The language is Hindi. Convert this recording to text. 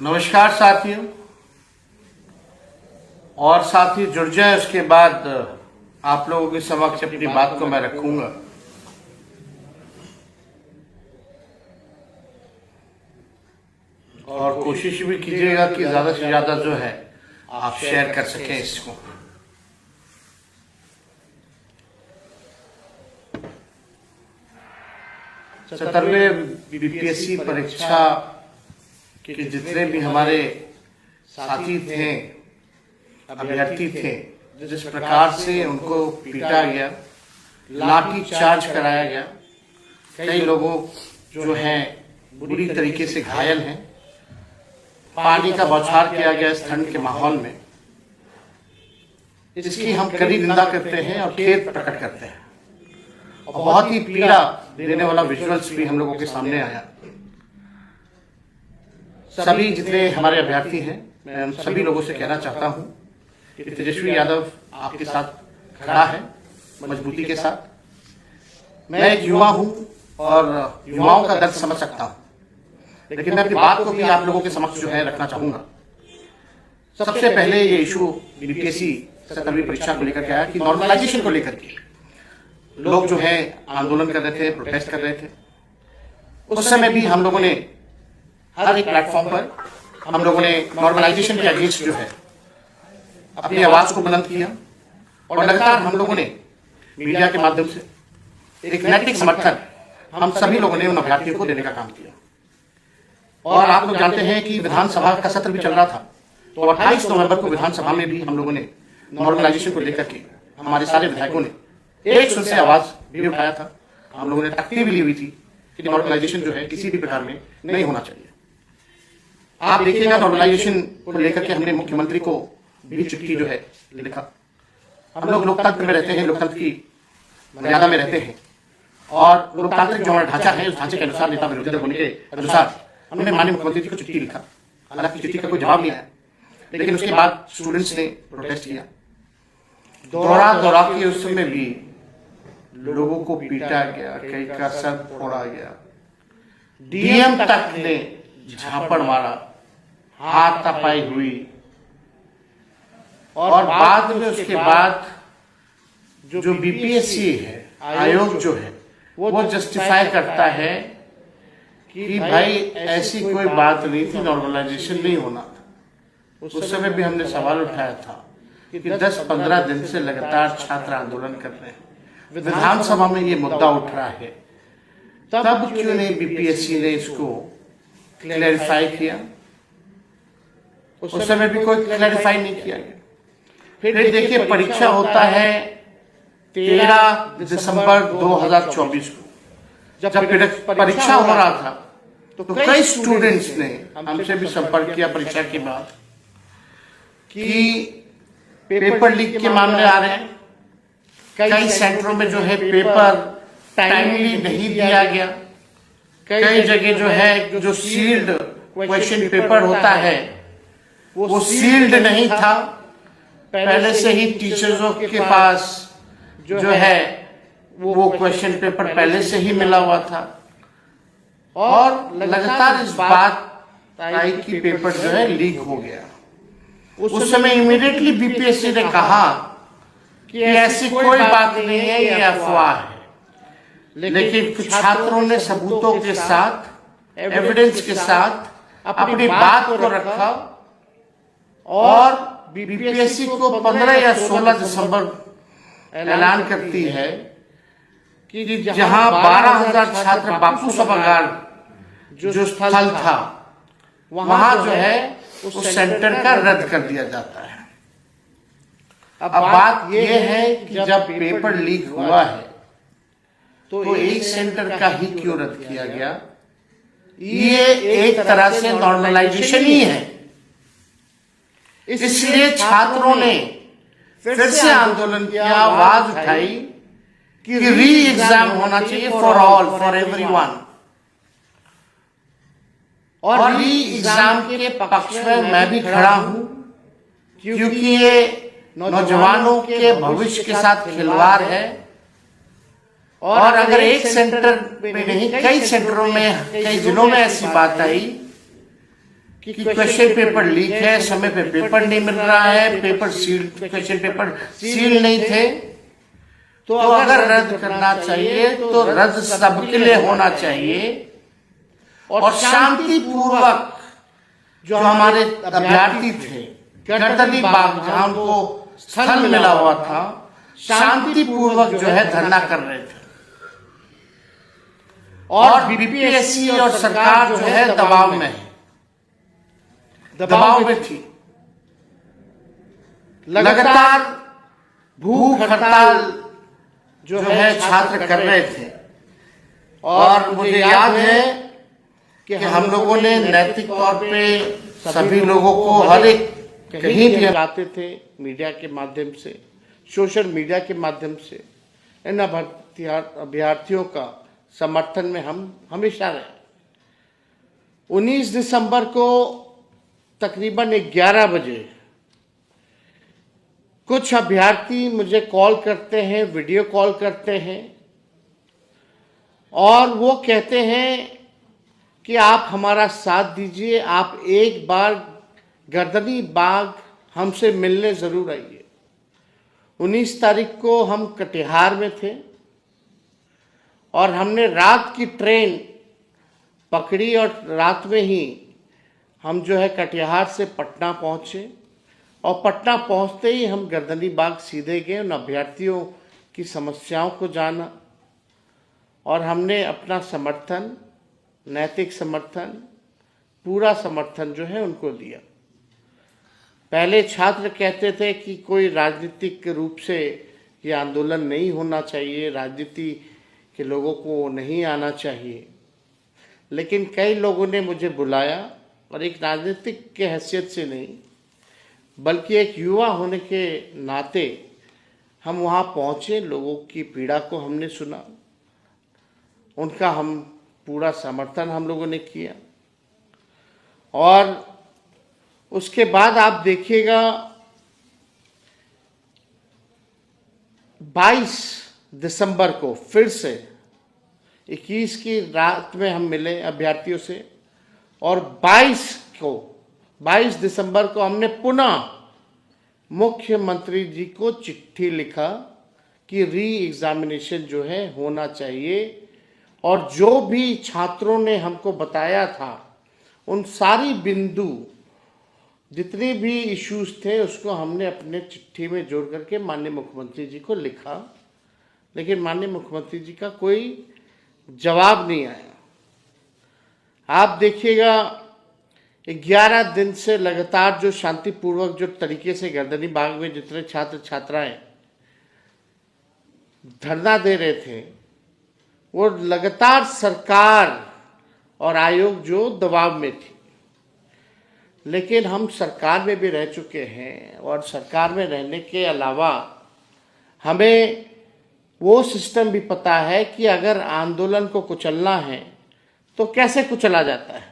नमस्कार साथियों, और साथी जुड़ जाए, उसके बाद आप लोगों के समक्ष अपनी बात को मैं रखूंगा। और कोशिश भी कीजिएगा कि ज्यादा से ज्यादा जो है आप शेयर कर सकें इसको। सत्रहवें बीपीएससी परीक्षा के जितने भी हमारे साथी थे, अभ्यर्थी थे, जिस प्रकार से उनको पीटा गया, लाठी चार्ज कराया गया, कई लोगों जो हैं बुरी तरीके से घायल हैं, पानी का बौछार किया गया इस ठंड के माहौल में, इसकी हम कड़ी निंदा करते हैं और खेद प्रकट करते हैं। और बहुत ही पीड़ा देने वाला विजुअल्स भी हम लोगों के सामने आया। सभी जितने हमारे अभ्यर्थी हैं, मैं उन सभी लोगों से कहना चाहता हूं कि तेजस्वी यादव आपके साथ खड़ा है मजबूती के साथ। मैं एक युवा हूं और युवाओं का दर्द समझ सकता हूं, लेकिन मैं अपनी बात को भी आप लोगों के समक्ष जो है रखना चाहूंगा। सबसे पहले ये इशू बीपीएससी 17वीं परीक्षा को लेकर के आया कि नॉर्मलाइजेशन को लेकर के लोग जो है आंदोलन कर रहे थे, प्रोटेस्ट कर रहे थे। उस समय भी हम लोगों ने हर एक प्लेटफॉर्म पर हम लोगों ने नॉर्मलाइजेशन के अगेंस्ट जो है अपनी आवाज को बुलंद किया, और लगातार हम लोगों ने मीडिया के माध्यम से एक नैतिक समर्थन हम सभी लोगों ने उन अभ्यर्थियों को देने का काम किया। और आप लोग जानते हैं कि विधानसभा का सत्र भी चल रहा था, तो 28 नवंबर को विधानसभा में भी हम लोगों ने नॉर्मलाइजेशन को लेकर के हमारे सारे विधायकों ने एक सुर से आवाज भी उठाया था। हम लोगों ने तख्ती भी ली हुई थी कि नॉर्मलाइजेशन जो है किसी भी प्रकार में नहीं होना चाहिए। आप देखिएगा, नॉर्मलाइजेशन को लेकर के हमने मुख्यमंत्री को भी चिट्ठी जो है लिखा। हम लोग लोकतंत्र में रहते हैं, लोकतंत्र की मर्यादा में रहते हैं, और लोकतांत्रिक जो हमारा ढांचा है उस ढांचे के अनुसार, नेता विरोधी दल होने के अनुसार हमने माननीय मुख्यमंत्री जी को चिट्ठी लिखा। हालांकि चिट्ठी का कोई जवाब नहीं आया, लेकिन उसके बाद स्टूडेंट्स ने प्रोटेस्ट किया। दौड़ा के उस समय भी लोगों को पीटा गया, कई का सर फोड़ा गया, डीएम तक ने झापड़ मारा, हाथापाई हुई। और बाद में उसके बाद जो बीपीएससी है, आयोग जो है, वो जस्टिफाई करता है कि भाई ऐसी कोई बात नहीं थी, नॉर्मलाइजेशन नहीं होना था। उस समय भी हमने सवाल उठाया था कि 10-15 दिन से लगातार छात्र आंदोलन कर रहे हैं, विधानसभा में ये मुद्दा उठ रहा है, तब क्यों नहीं बीपीएससी ने इसको क्लैरिफाई किया? उस समय भी कोई क्लैरिफाई नहीं किया गया। फिर देखिए, परीक्षा होता है 13 दिसंबर 2024 को। जब परीक्षा हो रहा था तो कई स्टूडेंट्स ने हमसे भी संपर्क किया परीक्षा के बाद कि पेपर लीक के मामले आ रहे हैं, कई सेंटरों में जो है पेपर टाइमली नहीं दिया गया, कई जगह जो है जो सील्ड क्वेश्चन पेपर होता है वो सील्ड नहीं था, पहले से ही टीचर्सों के पास जो है वो क्वेश्चन पेपर पहले से ही मिला हुआ था। और लगातार इस बात आई कि पेपर जो है लीक हो गया। उस समय इमीडिएटली बीपीएससी ने कहा कि ऐसी कोई बात नहीं है, ये अफवाह है। लेकिन कुछ छात्रों ने सबूतों के साथ, एविडेंस के साथ अपनी बात को रखा, और बीपीएससी को 15 या 16 दिसंबर ऐलान करती है कि जहां 12,000 छात्र बापू सभागार जो स्थल था, वहां जो है उस सेंटर का रद्द कर दिया जाता है। अब बात यह है कि जब पेपर लीक हुआ है तो एक सेंटर का ही क्यों रद्द किया गया? ये एक तरह से नॉर्मलाइजेशन ही है। इसलिए छात्रों ने फिर से आंदोलन किया, आवाज उठाई कि री एग्जाम होना चाहिए फॉर ऑल, फॉर एवरीवन। और री एग्जाम के पक्ष में मैं भी खड़ा हूं, क्योंकि ये नौजवानों के भविष्य के साथ खिलवाड़ है। और अगर एक सेंटर में नहीं, कई सेंटरों में, कई जिलों में ऐसी बात आई कि क्वेश्चन पेपर लीक है, समय पे पेपर नहीं मिल रहा है, paper seal, question paper seal नहीं थे, तो अगर रद्द करना चाहिए तो रद्द सबके लिए होना चाहिए और शांतिपूर्वक जो हमारे अभ्यर्थी थे गर्दनी बाग जहां उनको स्थल मिला हुआ था, शांतिपूर्वक जो है धरना कर रहे थे और बीपीएससी और सरकार जो है दबाव में है, दबाव में थी। लगातार भूख हड़ताल जो है छात्र कर रहे थे और मुझे याद है कि हम लोगों ने नैतिक तौर पे सभी लोगों को हर एक कहीं भी आते थे मीडिया के माध्यम से, सोशल मीडिया के माध्यम से इन अभ्यर्थियों का समर्थन में हम हमेशा रहे। 19 दिसंबर को तकरीबन 11 बजे कुछ अभ्यर्थी मुझे कॉल करते हैं, वीडियो कॉल करते हैं और वो कहते हैं कि आप हमारा साथ दीजिए, आप एक बार गर्दनी बाग हमसे मिलने जरूर आइए। 19 तारीख को हम कटिहार में थे और हमने रात की ट्रेन पकड़ी और रात में ही हम जो है कटिहार से पटना पहुंचे और पटना पहुंचते ही हम गर्दनी बाग सीधे गए, उन अभ्यर्थियों की समस्याओं को जाना और हमने अपना समर्थन, नैतिक समर्थन, पूरा समर्थन जो है उनको दिया। पहले छात्र कहते थे कि कोई राजनीतिक रूप से ये आंदोलन नहीं होना चाहिए, राजनीति के लोगों को नहीं आना चाहिए, लेकिन कई लोगों ने मुझे बुलाया और एक राजनीतिक के हैसियत से नहीं बल्कि एक युवा होने के नाते हम वहाँ पहुँचे, लोगों की पीड़ा को हमने सुना, उनका हम पूरा समर्थन हम लोगों ने किया और उसके बाद आप देखिएगा 22 दिसंबर को फिर से 21 की रात में हम मिले अभ्यर्थियों से और 22 दिसंबर को हमने पुनः मुख्यमंत्री जी को चिट्ठी लिखा कि री एग्जामिनेशन जो है होना चाहिए और जो भी छात्रों ने हमको बताया था उन सारी बिंदु जितने भी इश्यूज थे उसको हमने अपने चिट्ठी में जोड़ करके माननीय मुख्यमंत्री जी को लिखा, लेकिन माननीय मुख्यमंत्री जी का कोई जवाब नहीं आया। आप देखिएगा 11 दिन से लगातार जो शांतिपूर्वक जो तरीके से गर्दनी बाग में जितने छात्र छात्राएं धरना दे रहे थे वो लगातार सरकार और आयोग जो दबाव में थी, लेकिन हम सरकार में भी रह चुके हैं और सरकार में रहने के अलावा हमें वो सिस्टम भी पता है कि अगर आंदोलन को कुचलना है तो कैसे कुचला जाता है।